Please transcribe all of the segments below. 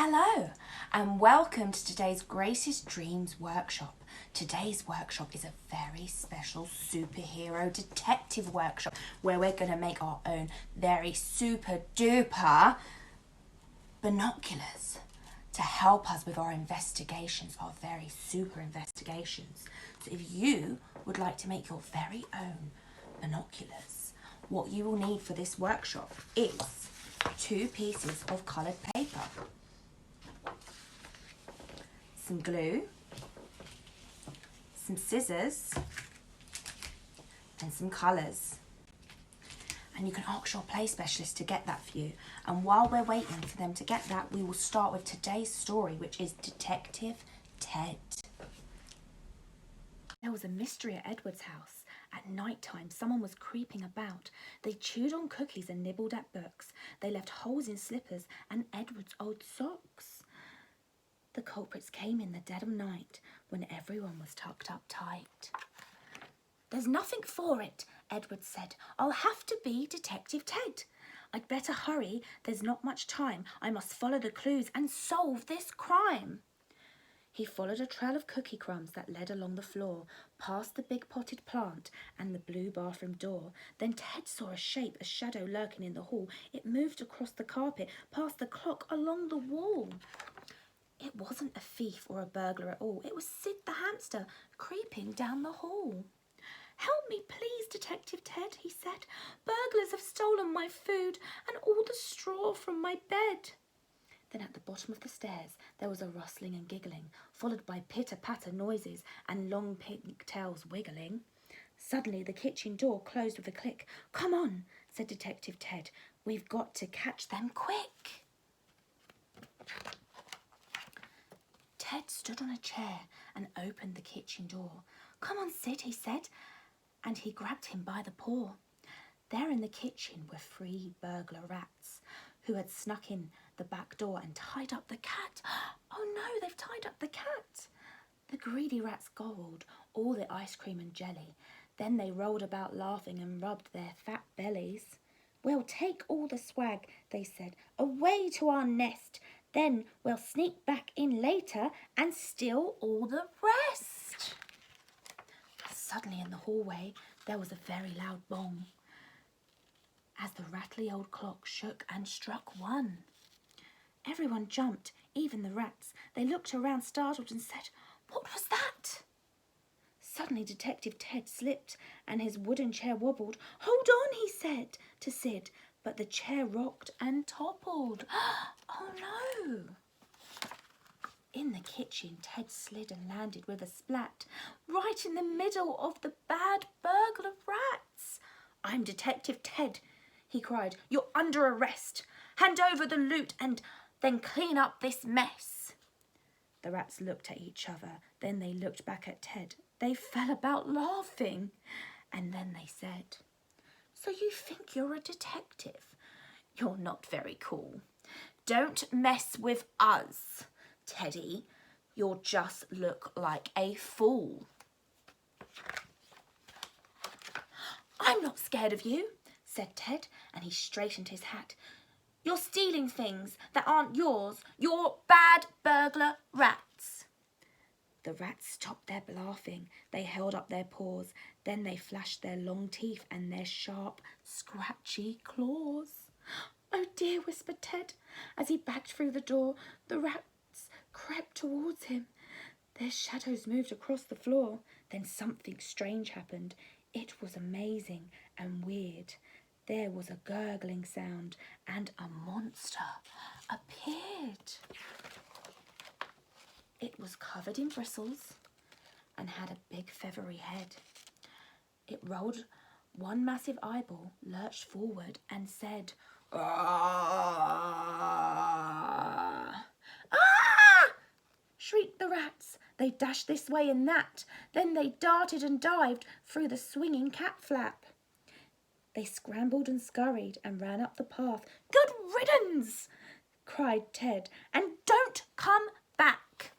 Hello and welcome to today's Grace's Dreams workshop. Today's workshop is a very special superhero detective workshop where we're going to make our own very super duper binoculars to help us with our investigations, our very super investigations. So if you would like to make your very own binoculars, what you will need for this workshop is 2 pieces of coloured paper, some glue, some scissors, and some colours. And you can ask your play specialist to get that for you. And while we're waiting for them to get that, we will start with today's story, which is Detective Ted. There was a mystery at Edward's house. At night time, someone was creeping about. They chewed on cookies and nibbled at books. They left holes in slippers and Edward's old socks. The culprits came in the dead of night when everyone was tucked up tight. "There's nothing for it," Edward said. "I'll have to be Detective Ted. I'd better hurry. There's not much time. I must follow the clues and solve this crime." He followed a trail of cookie crumbs that led along the floor, past the big potted plant and the blue bathroom door. Then Ted saw a shape, a shadow lurking in the hall. It moved across the carpet, past the clock, along the wall. It wasn't a thief or a burglar at all. It was Sid the hamster, creeping down the hall. "Help me, please, Detective Ted," he said. "Burglars have stolen my food and all the straw from my bed." Then at the bottom of the stairs there was a rustling and giggling, followed by pitter-patter noises and long pigtails wiggling. Suddenly the kitchen door closed with a click. "Come on," said Detective Ted. "We've got to catch them quick." Ted stood on a chair and opened the kitchen door. "Come on, Sid," he said, and he grabbed him by the paw. There in the kitchen were 3 burglar rats who had snuck in the back door and tied up the cat. "Oh no, they've tied up the cat!" The greedy rats gobbled all the ice cream and jelly. Then they rolled about laughing and rubbed their fat bellies. "We'll take all the swag," they said, "away to our nest. Then we'll sneak back in later and steal all the rest." Suddenly in the hallway there was a very loud bong as the rattly old clock shook and struck 1. Everyone jumped, even the rats. They looked around startled and said, "What was that?" Suddenly Detective Ted slipped and his wooden chair wobbled. "Hold on," he said to Sid, but the chair rocked and toppled. Oh no! In the kitchen, Ted slid and landed with a splat, right in the middle of the bad burglar rats. "I'm Detective Ted," he cried. "You're under arrest. Hand over the loot and then clean up this mess." The rats looked at each other. Then they looked back at Ted. They fell about laughing. And then they said, "So you think you're a detective? You're not very cool. Don't mess with us, Teddy. You'll just look like a fool." "I'm not scared of you," said Ted, and he straightened his hat. "You're stealing things that aren't yours. You're bad burglar rats." The rats stopped their laughing. They held up their paws. Then they flashed their long teeth and their sharp, scratchy claws. "Oh dear," whispered Ted. As he backed through the door, the rats crept towards him. Their shadows moved across the floor. Then something strange happened. It was amazing and weird. There was a gurgling sound and a monster appeared. It was covered in bristles and had a big feathery head. It rolled one massive eyeball, lurched forward and said, "Ah!" "Ah!" shrieked the rats. They dashed this way and that. Then they darted and dived through the swinging cat flap. They scrambled and scurried and ran up the path. "Good riddance!" cried Ted, "and don't come back."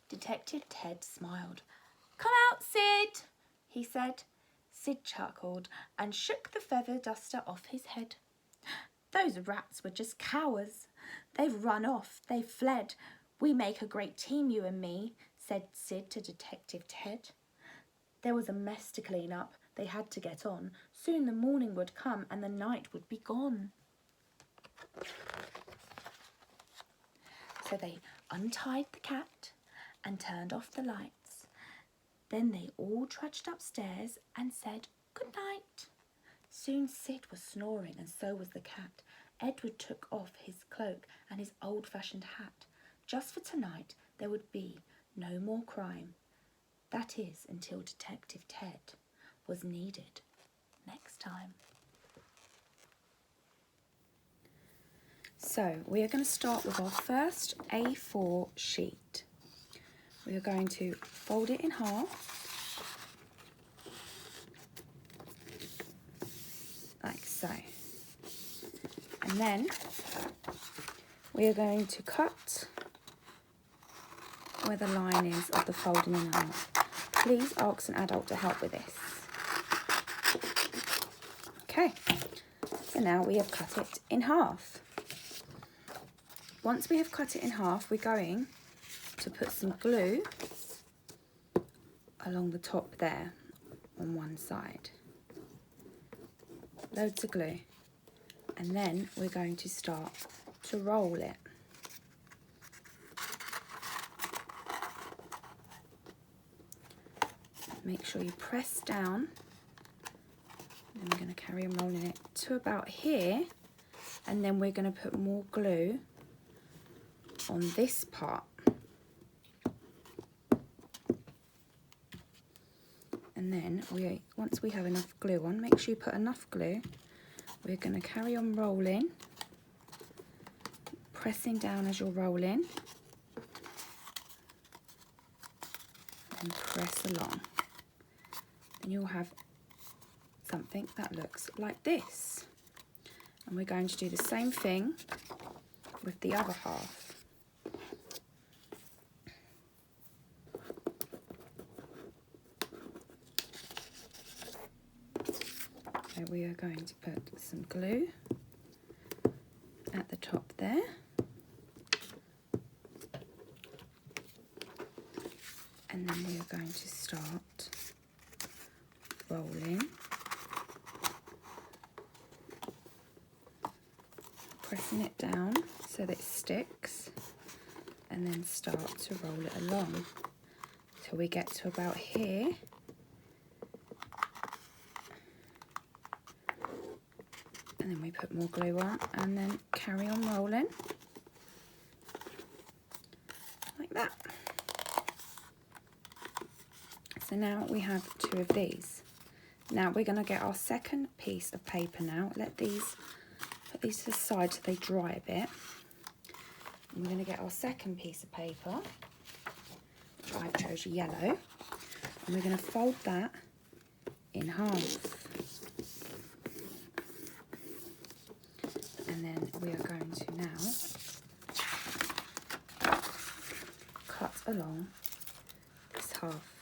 Detective Ted smiled. "Come out, Sid," he said. Sid chuckled and shook the feather duster off his head. Those rats were just cowards. They've run off, they've fled. We make a great team, you and me, said Sid to Detective Ted. There was a mess to clean up. They had to get on. Soon the morning would come and the night would be gone. So they untied the cat and turned off the lights. Then they all trudged upstairs and said good night. Soon Sid was snoring and so was the cat. Edward took off his cloak and his old-fashioned hat. Just for tonight there would be no more crime. That is until Detective Ted was needed next time. So we are going to start with our first A4 sheet. We are going to fold it in half, like so. And then we are going to cut where the line is of the folding in half. Please ask an adult to help with this. Okay, so now we have cut it in half. Once we have cut it in half, we're going to put some glue along the top there on one side. Loads of glue. And then we're going to start to roll it. Make sure you press down. And we're going to carry on rolling it to about here. And then we're going to put more glue on this part. And then once we have enough glue on, make sure you put enough glue. We're going to carry on rolling, pressing down as you're rolling, and press along. And you'll have something that looks like this. And we're going to do the same thing with the other half. So we are going to put some glue at the top there. And then we are going to start rolling, pressing it down so that it sticks, and then start to roll it along till we get to about here. And then we put more glue on and then carry on rolling like that. So now we have two of these. Now we're going to get our second piece of paper now. Put these to the side so they dry a bit. And we're going to get our second piece of paper, which I've chose yellow. And we're going to fold that in half. And then we are going to now cut along this half.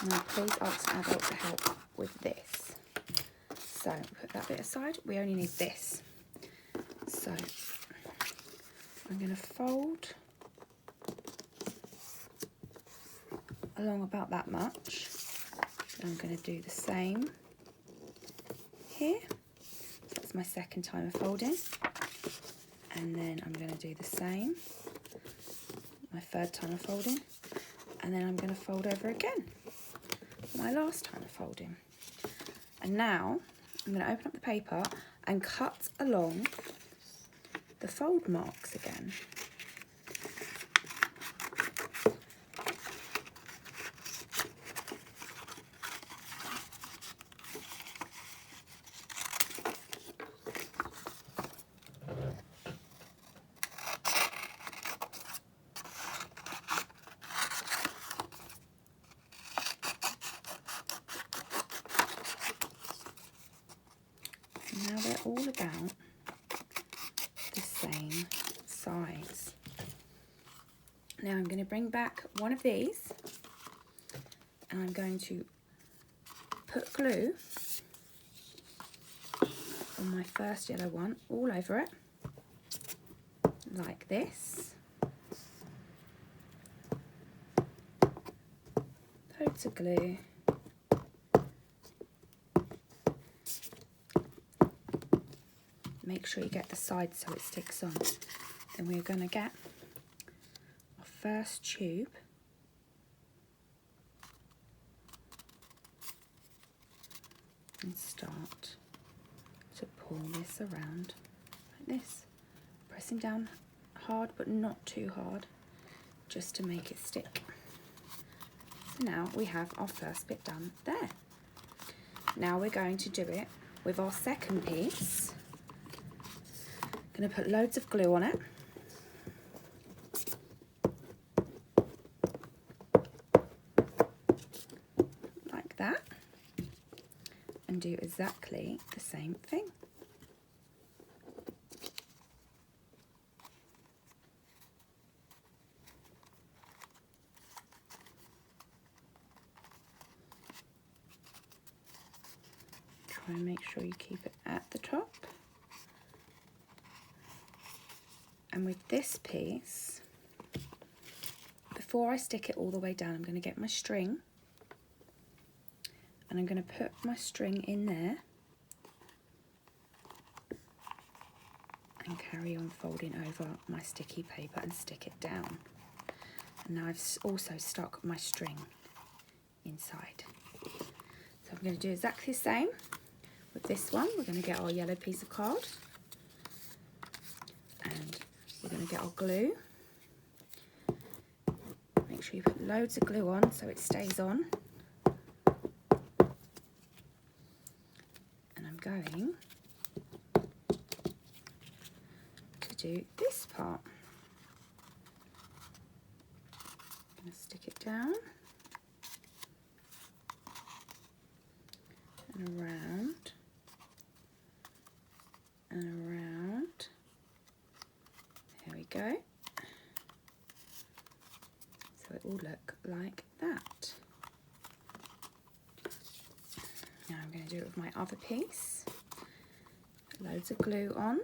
Now please ask an adult to help with this. So put that bit aside, we only need this. So I'm going to fold along about that much. I'm going to do the same here. That's my second time of folding. And then I'm going to do the same, my third time of folding. And then I'm going to fold over again, my last time of folding. And now I'm going to open up the paper and cut along the fold marks again. Now they're all about the same size. Now I'm going to bring back one of these and I'm going to put glue on my first yellow one all over it, like this. Loads of glue. Make sure you get the sides so it sticks on. Then we're going to get our first tube and start to pull this around like this, pressing down hard but not too hard, just to make it stick. So now we have our first bit done there. Now we're going to do it with our second piece. Going to put loads of glue on it. Like that. And do exactly the same thing. Try and make sure you keep it at the top. And with this piece, before I stick it all the way down, I'm going to get my string and I'm going to put my string in there and carry on folding over my sticky paper and stick it down. And now I've also stuck my string inside. So I'm going to do exactly the same with this one. We're going to get our yellow piece of card and we're going to get our glue. Make sure you put loads of glue on so it stays on. And I'm going to do this part. I'm going to stick it down and around and around. There we go. So it will look like that. Now I'm going to do it with my other piece. Put loads of glue on.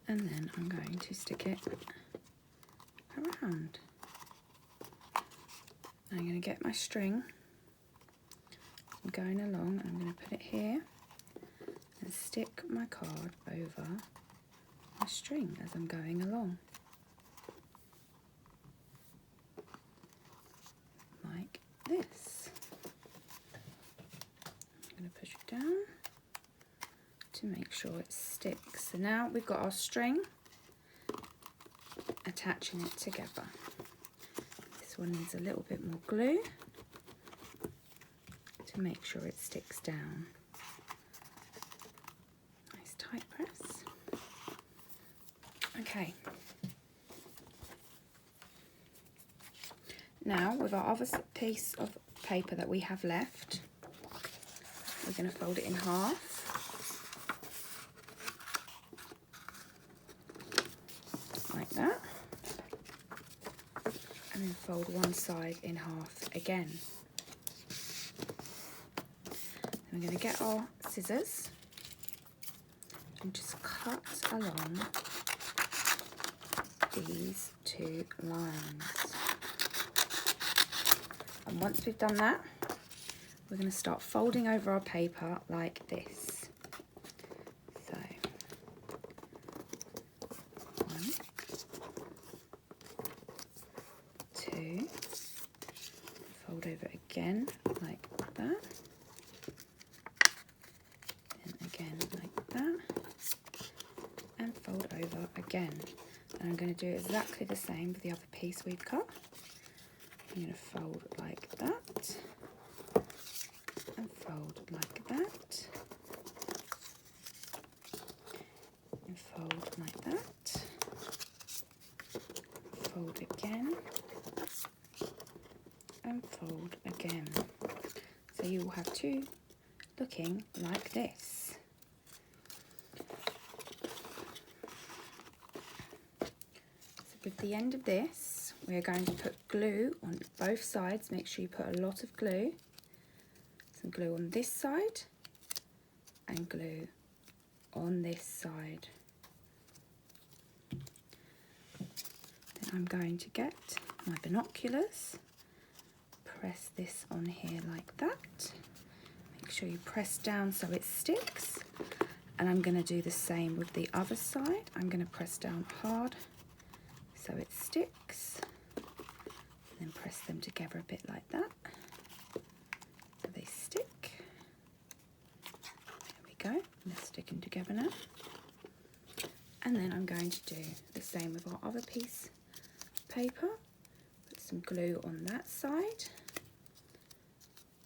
And then I'm going to stick it around. I'm going to get my string, I'm going along, I'm going to put it here and stick my card over my string as I'm going along. Like this. I'm going to push it down to make sure it sticks. So now we've got our string attaching it together. This one needs a little bit more glue to make sure it sticks down. Nice tight press. Okay. Now with our other piece of paper that we have left, we're going to fold it in half. Like that. And then fold one side in half again. And we're going to get our scissors and just cut along these two lines. And once we've done that, we're going to start folding over our paper like this. So, 1, 2, fold over again like that, and again like that, and fold over again. And I'm going to do exactly the same with the other piece we've cut. I'm going to fold like that, and fold like that, and fold like that, fold again, and fold again. So you will have two looking like this. with the end of this, we're going to put glue on both sides. Make sure you put a lot of glue. Some glue on this side and glue on this side. Then I'm going to get my binoculars, press this on here like that. Make sure you press down so it sticks. And I'm going to do the same with the other side. I'm going to press down hard so it sticks. And then press them together a bit like that. So they stick. There we go. They're sticking together now. And then I'm going to do the same with our other piece of paper. Put some glue on that side.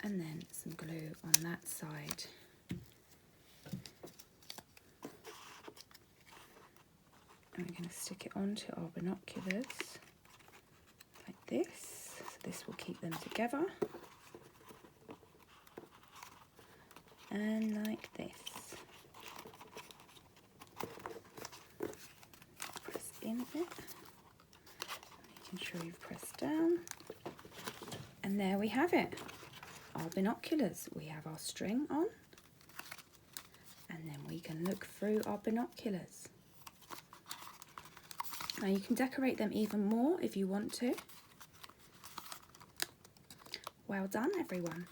And then some glue on that side. And we're going to stick it onto our binoculars like this. So this will keep them together. And like this. Press in a bit. Making sure you've pressed down. And there we have it. Our binoculars. We have our string on. And then we can look through our binoculars. Now you can decorate them even more if you want to. Well done, everyone.